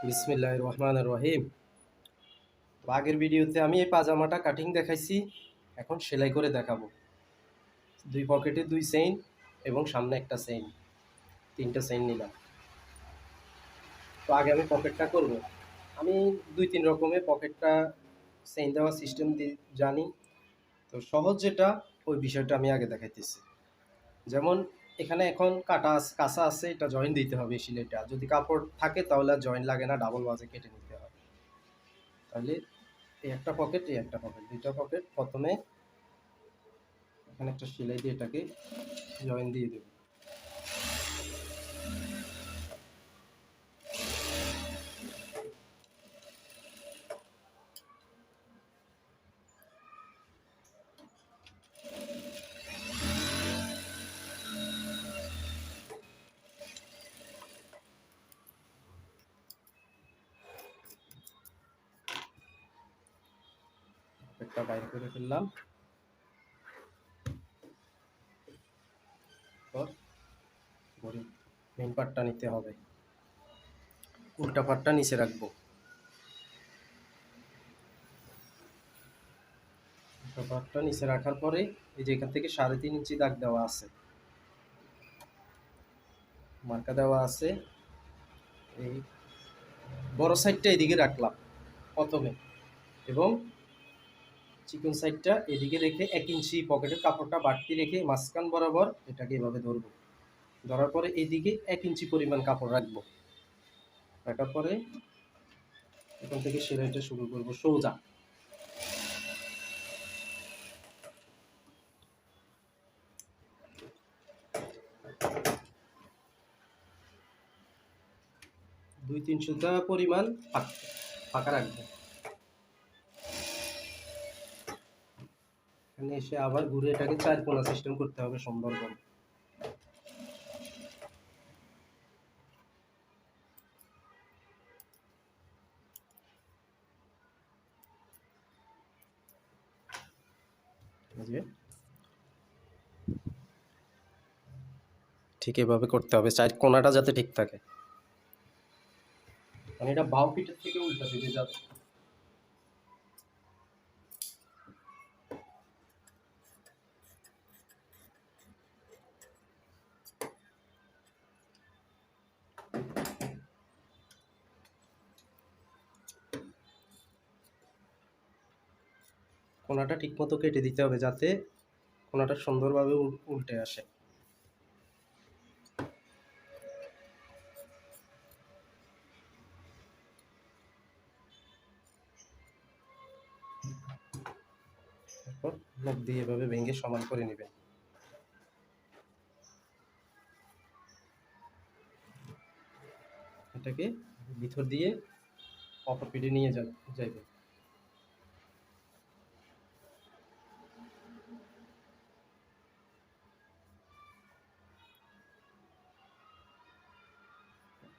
বিসমিল্লাহির রহমানির রহিম। আগের ভিডিওতে আমি এই পাজামাটা কাটিং দেখাইছি, এখন সেলাই করে দেখাবো। দুই পকেটে দুই চেইন এবং সামনে একটা চেইন, তিনটা চেইন নিলাম। তো আগে আমি পকেটটা করব। আমি দুই তিন রকমের পকেটটা চেইন দেওয়া সিস্টেম জানি। তো সহজ যেটা ওই বিষয়টা আমি আগে দেখাইতেছি। যেমন এখানে এখন কাঁচা আছে, এটা জয়েন দিতে হবে সিলাইটা। যদি কাপড় থাকে তাহলে আর জয়েন লাগে না, ডাবল বাজে কেটে নিতে হয়। তাহলে এই একটা পকেট, এই একটা পকেট, দুইটা পকেট। প্রথমে এখানে একটা সেলাই দিয়ে এটাকে জয়েন দিয়ে দেব। পকেটটা বাইর করে ফেললাম। ঘড়ি মেন পার্টটা নিতে হবে, উল্টা পার্টটা নিচে রাখবো। উল্টা পার্টটা নিচে রাখার পরে এই যে এখান থেকে 3.5 ইঞ্চি দাগ দেওয়া আছে, মার্কা দেওয়া আছে। এই বড় সাইডটা এদিকে রাখলাম প্রথমে, এবং চিকন সাইডটা এদিকে রেখে 1 ইঞ্চি পকেটের কাপড়টা বাড়তি রেখে মাঝখান বরাবর এটাকে এভাবে ধরবো। ধরার পরে এইদিকে 1 ইঞ্চি পরিমাণ কাপড় রাখবো। রাখার পরে এখান থেকে সেলাইটা শুরু করবো সোজা। দুই তিন সুতা পরিমাণ ফাঁকা রাখবো। এখানে এসে আবার ঘুরে এটাকে 4 কোণা সিস্টেম করতে হবে সুন্দরভাবে। ঠিক এভাবে করতে হবে, 4 কোণাটা যাতে ঠিক থাকে। মানে এটা বাউ পিঠের থেকে উল্টা দিকে যাবে। কোণাটা ঠিক মতো কেটে দিতে হবে যাতে কোণাটা সুন্দরভাবে উল্টে আসে। তারপর মুখ দিয়ে এভাবে ভেঙে সমান করে নেবেন। এটাকে ভিতর দিয়ে অপর পিঠে নিয়ে যাইবে।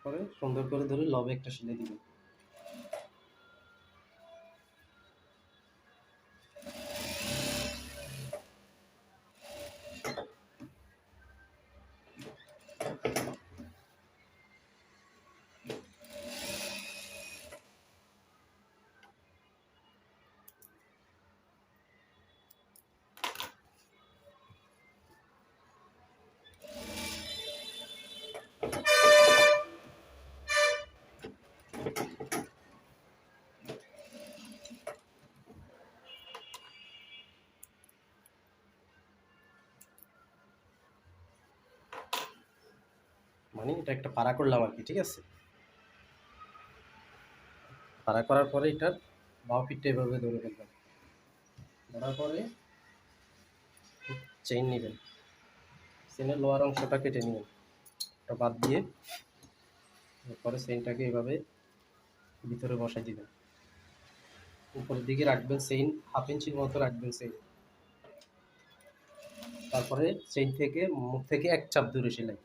পরে সুন্দর করে ধরে লবে একটা সেলাই দিবেন। মানে এটা একটা পাড়া করলাম আর কি, ঠিক আছে। পাড়া করার পরে এটার বাউ পিঠটা এভাবে ধরে ফেলবেন। ধরার পরে চেইন নেবেন, চেইনের লোয়ার অংশটা কেটে নেবেন, ওটা বাদ দিয়ে এরপরে চেইনটাকে এভাবে ভিতরে বসাই দিবেন। উপরের দিকে রাখবেন চেইন, 1/2 ইঞ্চির মতো রাখবেন চেইন। তারপরে চেইন থেকে মুখ থেকে এক চাপ দূরে সেলাই।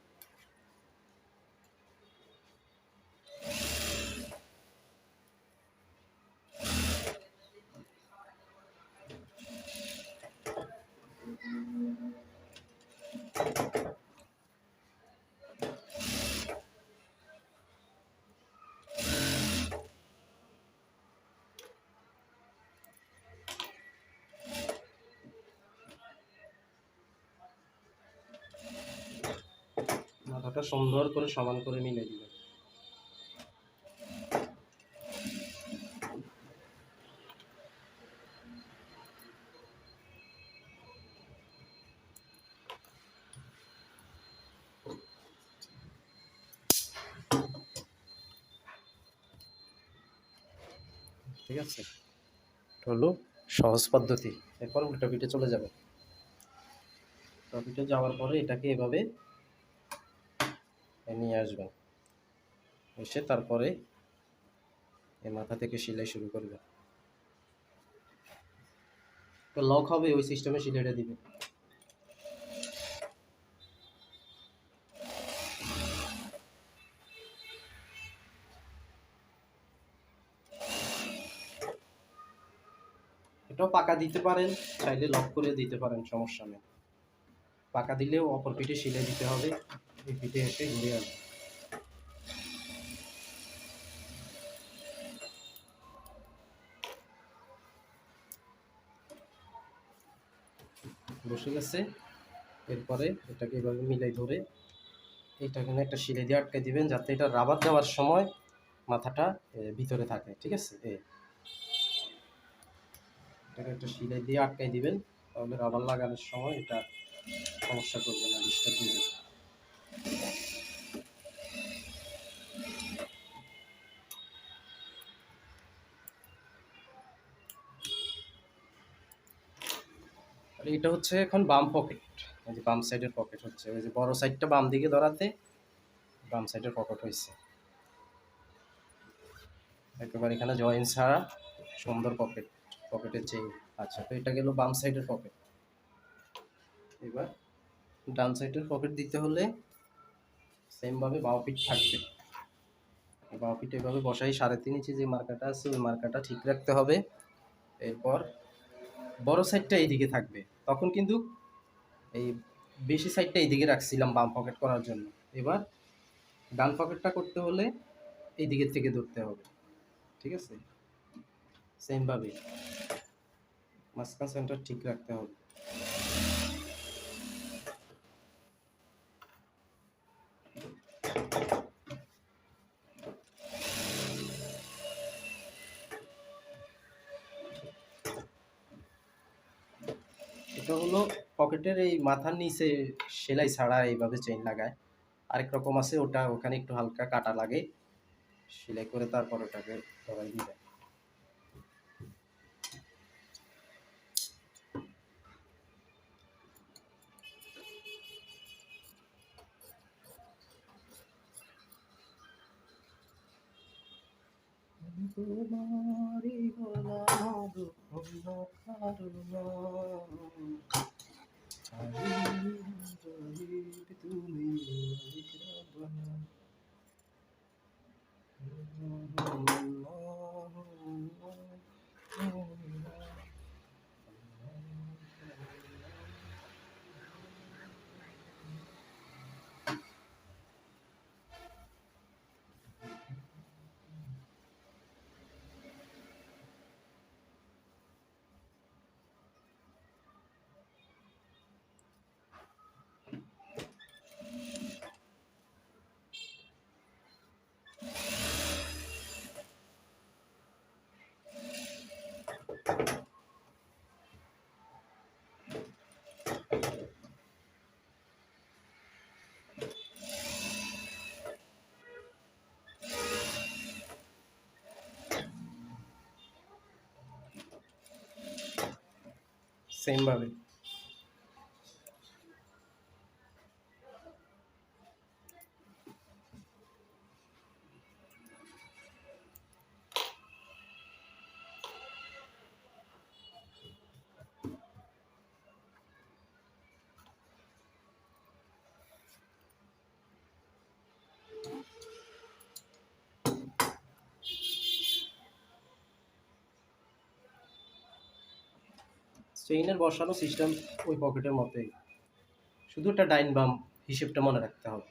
মাথাটা সুন্দর করে সমান করে মিলাই দিবেন। ঠিক আছে, এটা হলো সহজ পদ্ধতি। এরপর উল্টা পিঠে চলে যাবে। উল্টা পিঠে যাওয়ার পরে এটাকে এভাবে নিয়ে আসবেন, এসে তারপরে এই মাথা থেকে সেলাই শুরু করবেন। তো লক হবে ওই সিস্টেমে সেলাইটা দিবেন। এটাও পাকা দিতে পারেন, চাইলে লক করে দিতে পারেন, সমস্যা নেই। পাকা দিলেও অপর পিঠে সেলাই দিতে হবে, এই পিঠে এসে ঘুরে আসবে। বসে গেছে। এরপরে এটাকে এভাবে মিলাই ধরে এইটাকে একটা সেলাই দিয়ে আটকে দিবেন, যাতে এটা রাবার দেওয়ার সময় মাথাটা ভিতরে থাকে। ঠিক আছে, এটাকে একটা সেলাই দিয়ে আটকাই দিবেন, তাহলে রাবার লাগানোর সময় এটা সমস্যা করবে না, ডিস্টার্ব দিবে। আর এটা হচ্ছে এখন বাম পকেট, এই যে বাম সাইডের পকেট হচ্ছে, ওই যে বড় সাইডটা বাম দিকে ধরাতে বাম সাইডের পকেট হয়েছে একেবারে এখানে জয়েন ছাড়া, সুন্দর পকেট, পকেটের চেইন। আচ্ছা, তো এটা গেল বাম সাইডের পকেট। এবার ডান সাইডের পকেট দিতে হলে সেমভাবে বাম পিঠ থাকবে। বাম পিঠ এভাবে বসাই 3.5 ইঞ্চি যে মার্কাটা আছে ওই মার্কাটা ঠিক রাখতে হবে। এরপর বড় সাইডটা এইদিকে থাকবে, তখন কিন্তু এই বেশি সাইডটা এইদিকে রাখছিলাম বাম পকেট করার জন্য। এবার ডান পকেটটা করতে হলে এই দিকের থেকে ধরতে হবে। ঠিক আছে, সেমভাবে মাঝখান সেন্টার ঠিক রাখতে হবে। এটা হলো পকেটের এই মাথার নিচে সেলাই ছাড়া এইভাবে চেইন লাগায়। আরেক রকম আছে, ওটা ওখানে একটু হালকা কাটা লাগে, সেলাই করে তারপর ওটাকে ধরাই দিবে। তোমারই গলা দুঃখ কারণা, তুমি সেম ভাবে। চেইনের বসানো সিস্টেম ওই পকেটের মতোই, শুধু একটা ডাইন বাম হিসেবটা মনে রাখতে হবে।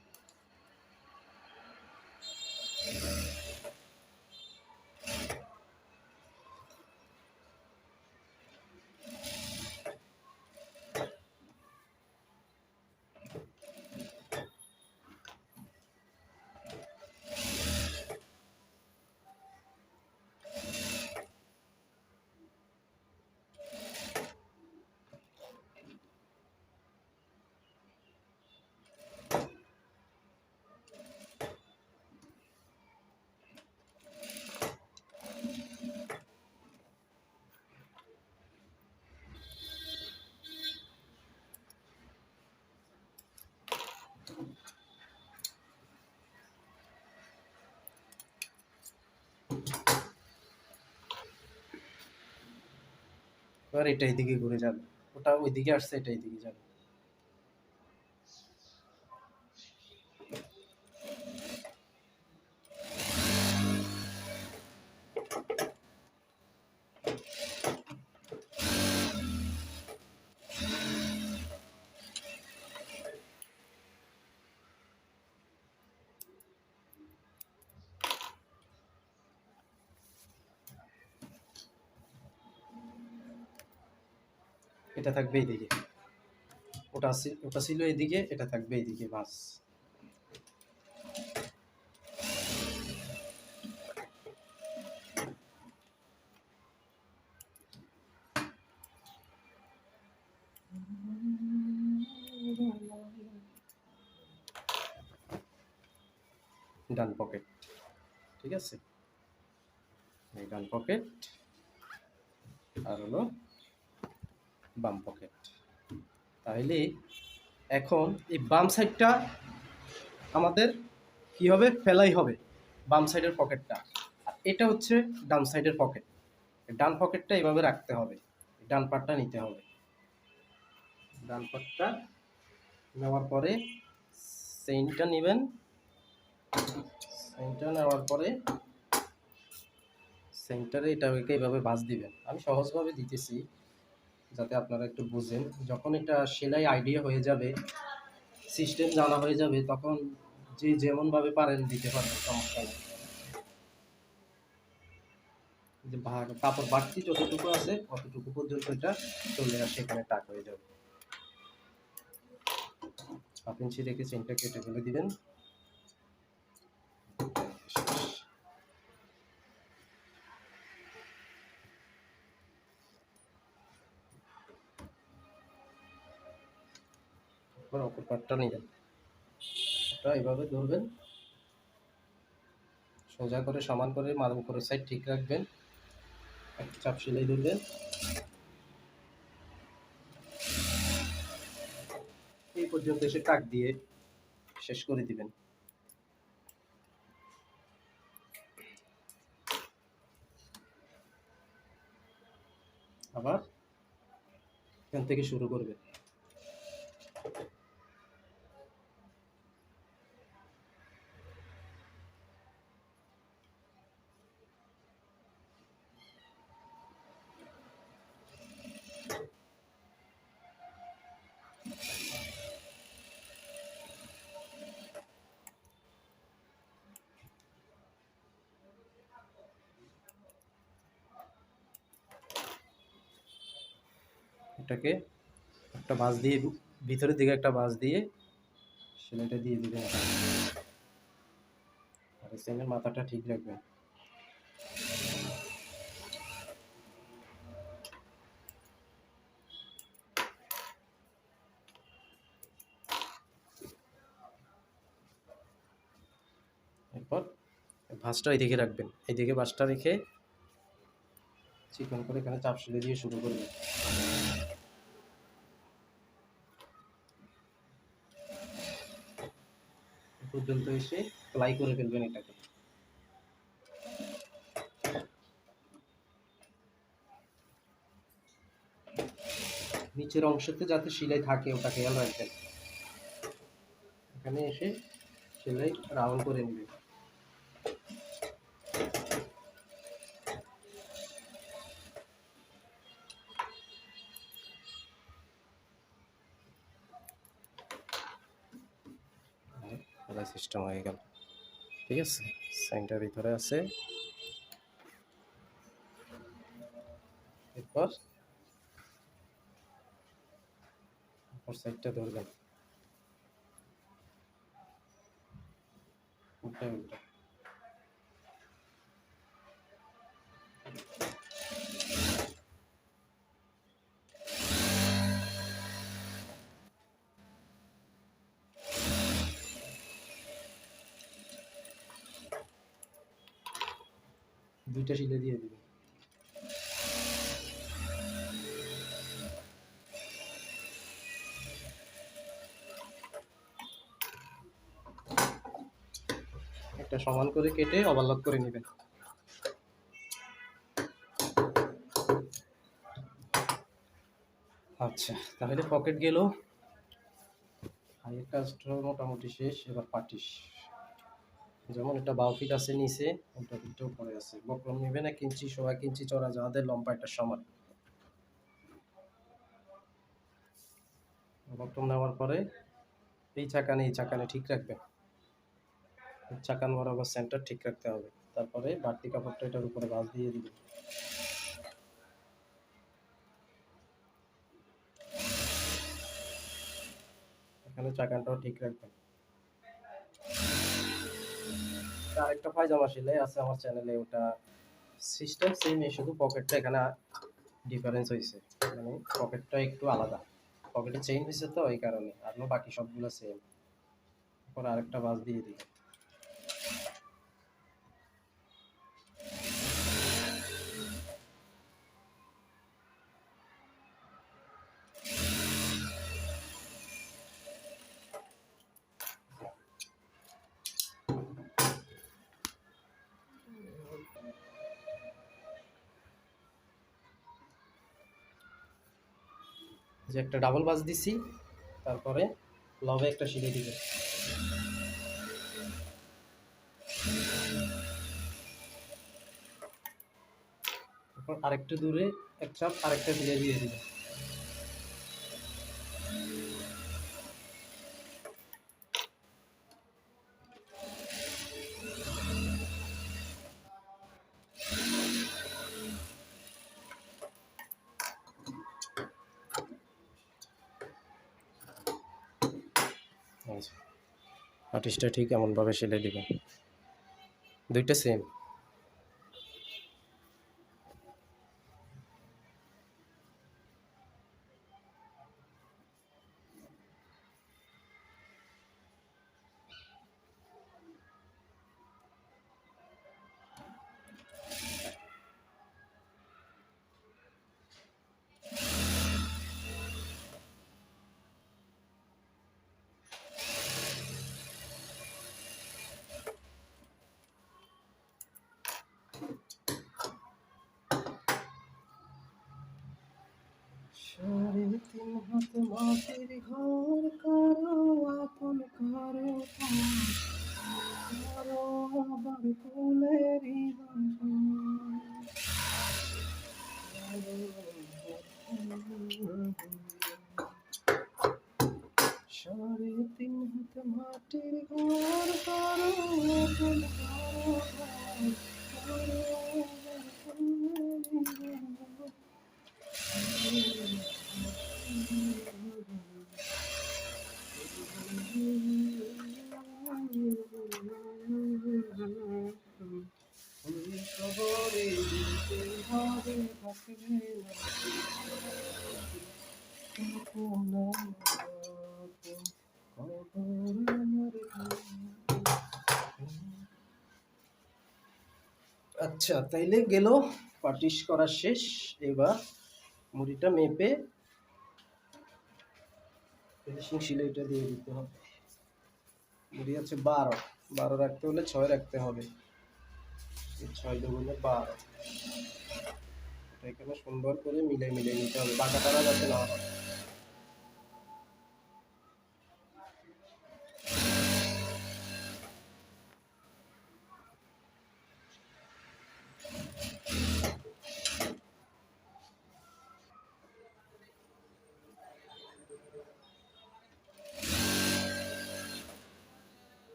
এবার এটা এইদিকে ঘুরে যাবে, ওটা ওইদিকে আসছে, এটা এইদিকে যাবে। এটা থাকবে এইদিকে, ওটা ছিল এইদিকে, এটা থাকবে এইদিকে, বাস। ডান পকেট, ঠিক আছে, এই ডান পকেট আর হলো বাম পকেট। তাহলে এখন এই বাম সাইডটা আমাদের কি হবে, ফেলাই হবে বাম সাইডের পকেটটা, আর এটা হচ্ছে ডান সাইডের পকেট। ডান পকেটটা এইভাবে রাখতে হবে, ডান পাটটা নিতে হবে। ডান পাটটা নেওয়ার পরে চেইনটা নেবেন, চেইনটা নেওয়ার পরে সেন্টারে এটাকে এইভাবে ভাঁজ দিবেন। আমি সহজভাবে দিতেছি যাতে আপনারা একটু বুঝেন। যখন এটা সেলাই আইডিয়া হয়ে যাবে, সিস্টেম জানা হয়ে যাবে, তখন যে যেমনভাবে পারেন দিতে পারবেন, সমস্যা নেই। যে কাপড় বাড়তি যতটুকু আছে অতটুকু পর্যন্ত এটা চলে আসে, এখানে টাক হয়ে যাবে। 1/2 ইঞ্চি রেখে চেনটা কেটে ফেলে দিবেন। অপর পাটটা নিবেন, এটা এইভাবে ধরবেন, সোজা করে সমান করে মাথার উপরের সাইড ঠিক রাখবেন, একটা চাপ সেলাই ধরবেন, এই পর্যন্ত এসে টাক দিয়ে শেষ করে দিবেন। আবার এখান থেকে শুরু করবেন। এটাকে একটা ভাঁজ দিয়ে, ভিতরের দিকে একটা ভাঁজ দিয়ে সেলাইটা দিয়ে দিবেন, আর চেনের মাথাটা ঠিক রাখবেন। এরপর ভাঁজটা এইদিকে রাখবেন, এইদিকে ভাঁজটা রেখে চিকন করে এখানে চাপ সেলাই দিয়ে শুরু করবেন। পর্যন্ত এসে সেলাই করে ফেলবেন এটাকে। নিচের অংশতে যাতে সেলাই থাকে ওটা খেয়াল রাখবেন। এখানে এসে সেলাই রাউন্ড করে নেবেন। সিস্টেম হয়ে গেল, ঠিক আছে। সাইনটার ভিতরে আছে, এরপর অপর সাইডটা ধরবেন, উল্টা উল্টা। দুইটা সেলাই দিয়ে দিবেন। একটা সমান করে কেটে ওভারলক করে নেবেন। আচ্ছা, তাহলে পকেট গেল, হাইয়ের কাজটা মোটামুটি শেষ। এবার পাটিশ, যেমন এটা বাউ ফিট আছে নিচে, উল্টা ফিটটাও পরে আছে। বক্রম নেবেন 1 ইঞ্চি, 1.5 ইঞ্চি চড়া যাদের লম্বা এটা সমান। বক্রম নেওয়ার পরে এই চাকানে ঠিক রাখবেন, চাকান বরাবর সেন্টার ঠিক রাখতে হবে। তারপরে বাড়তি কাপড়টা এটার উপরে ভাঁজ দিয়ে দিবেন। এখানে চাকানটাও ঠিক রাখবেন। আরেকটা পায়জামা সেলাই আছে আমার চ্যানেলে, ওটা সিস্টেম সেমই, শুধু পকেটটা এখানে ডিফারেন্স হয়েছে, মানে পকেটটা একটু আলাদা, পকেটে চেইন হয়েছে তো এই কারণে, আর বাকি সবগুলো সেম। তারপর আরেকটা ভাঁজ দিয়ে দিই। যে একটা ডাবল ভাঁজ দিছি, তারপরে লবে একটা সিলাই দিবে, তারপর আরেকটু দূরে এক চাপ আরেকটা সিলাই দিয়ে দিবে। আর্টিস্টটা ঠিক এমনভাবে সেলাই দিবেন, দুইটা সেম। সাড়ে 3 হাত মাটির ঘর কারো আপন, কারো কারো আবার ফুলেরই বাসা। 3.5 হাত মাটির ঘর কারো আপন, কারো কারো আবার ফুলেরই বাসা। আচ্ছা, তাইলে গেল পাটিশ করা শেষ। এবার মুড়িটা মেপে ফিনিশিং সিলাইটা দিয়ে দিতে হবে। মুড়ি আছে 12 রাখতে হলে 6 রাখতে হবে, 6 দুগুণে 12। এখানে সুন্দর করে মিলে নিতে হবে, বাঁকা টানা যাতে না হয়।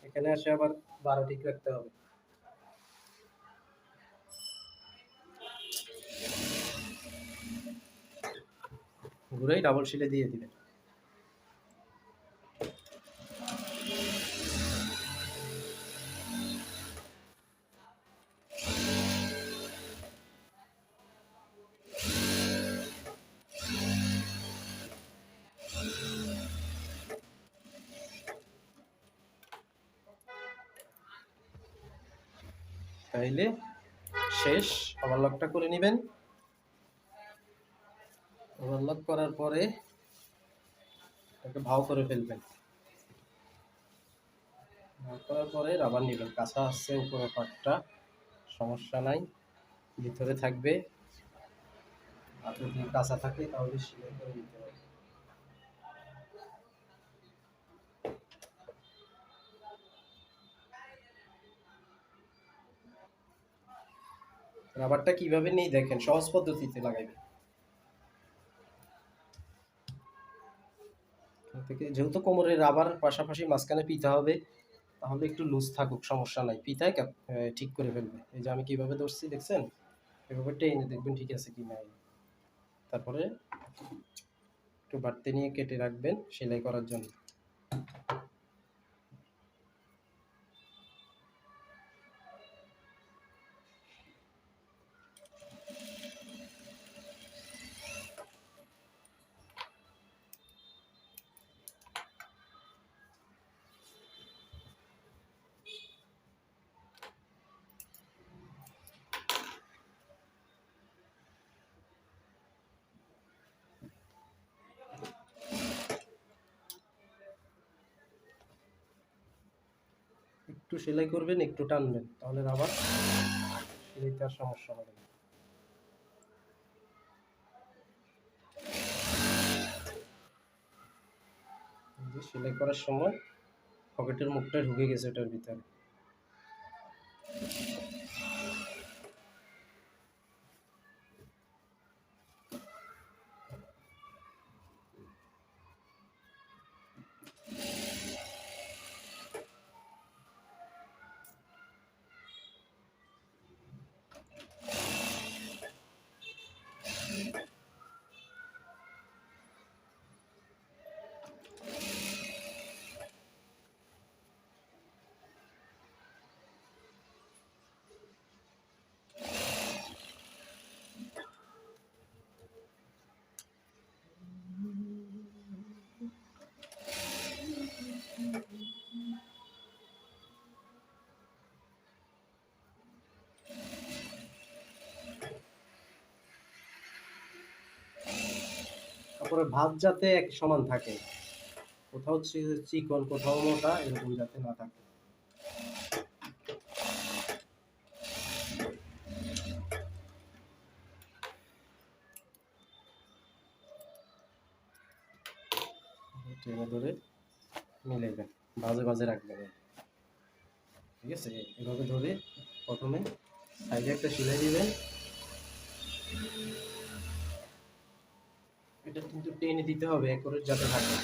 এখানে আসে আবার 12 ঠিক রাখতে হবে। ঘুরেই ডাবল সিলাই দিয়ে দিবেন। তাইলে শেষ। ওভারলকটা করে নেবেন। ওভারলক করার পরে এটাকে ভাও করে ফেলবেন। ভাও করার পরে রাবার নেবেন, কাঁচা আসছে উপরের পাটটা, সমস্যা নাই। ভিতরে থাকবে, আর যদি কাঁচা থাকে তাহলে সেলাই করে নিতে হবে। রাবারটা কিভাবে নেই দেখেন, সহজ পদ্ধতিতে লাগাইবে। থেকে যেহেতু কোমরের রাবার পাশাপাশি মাঝখানে পিতা হবে, তাহলে একটু লুজ থাকুক, সমস্যা নাই, পিতায় ঠিক করে ফেলবে। এই যে আমি কিভাবে ধরছি দেখছেন, এভাবে টেনে দেখবেন ঠিক আছে কি নাই। তারপরে একটু বাড়তে নিয়ে কেটে রাখবেন সেলাই করার জন্য। একটু সেলাই করবেন, একটু টানবেন, তাহলে রাবার সেলাইতে আর সমস্যা হবে না। সেলাই করার সময় পকেটের মুখটা ঢুকে গেছে ওটার ভিতরে। তারপরে ভাঁজ যাতে এক সমান থাকে, কোথাও চিকন কোথাও মোটা, এরকম যাতে না থাকে। টেনে ধরে মিলাইবেন, ভাঁজে ভাঁজে রাখবেন। ঠিক আছে, এভাবে ধরে প্রথমে সাইডে একটা সেলাই দিবেন। এটা কিন্তু টেনে দিতে হবে একরে যাতে থাকে।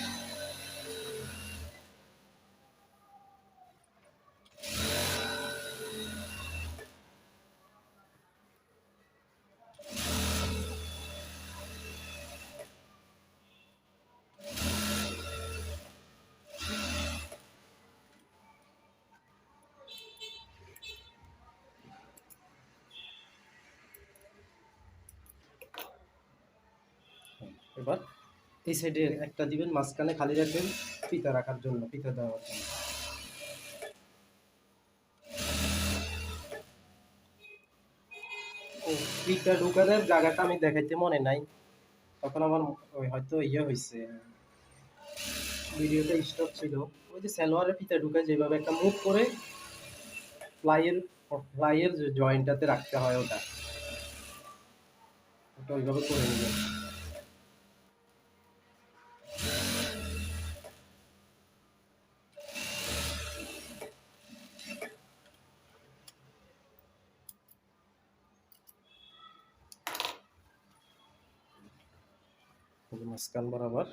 এবার এই সাইডে একটা দিবেন, মাঝখানে খালি রাখবেন ফিতা রাখার জন্য, ফিতা দেওয়ার জন্য। ও, ফিতা ঢুকানোর জায়গাটা আমি দেখাইতে মনে নাই, তখন আমার হয়তো ইয়ে হয়েছে, ভিডিওটা স্টপ ছিল। ওই যে সালোয়ারের ফিতা ঢুকায় যেভাবে একটা মুভ করে ফ্লাইয়ের ফ্লাইয়ের জয়েন্টটাতে রাখতে হয়, ওটা ওটা ওইভাবে করে নেবেন। মাঝখান বরাবর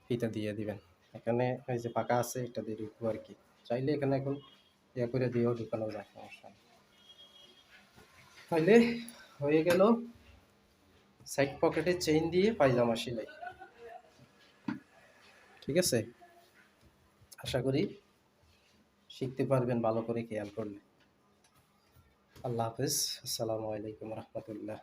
ফিতা দিয়ে দিবেন। এখানে এই যে পাকা আছে, এটা দিয়ে ঢুকবো আর কি। চাইলে এখানে এখন ইয়া করে দিয়েও ঢুকানো যায়, সমস্যা নেই। তাহলে হয়ে গেল সাইড পকেটে চেইন দিয়ে পায়জামা সেলাই। ঠিক আছে, আশা করি শিখতে পারবেন ভালো করে খেয়াল করলে। আল্লাহ হাফেজ, আসসালামু আলাইকুম রহমতুল্লাহ।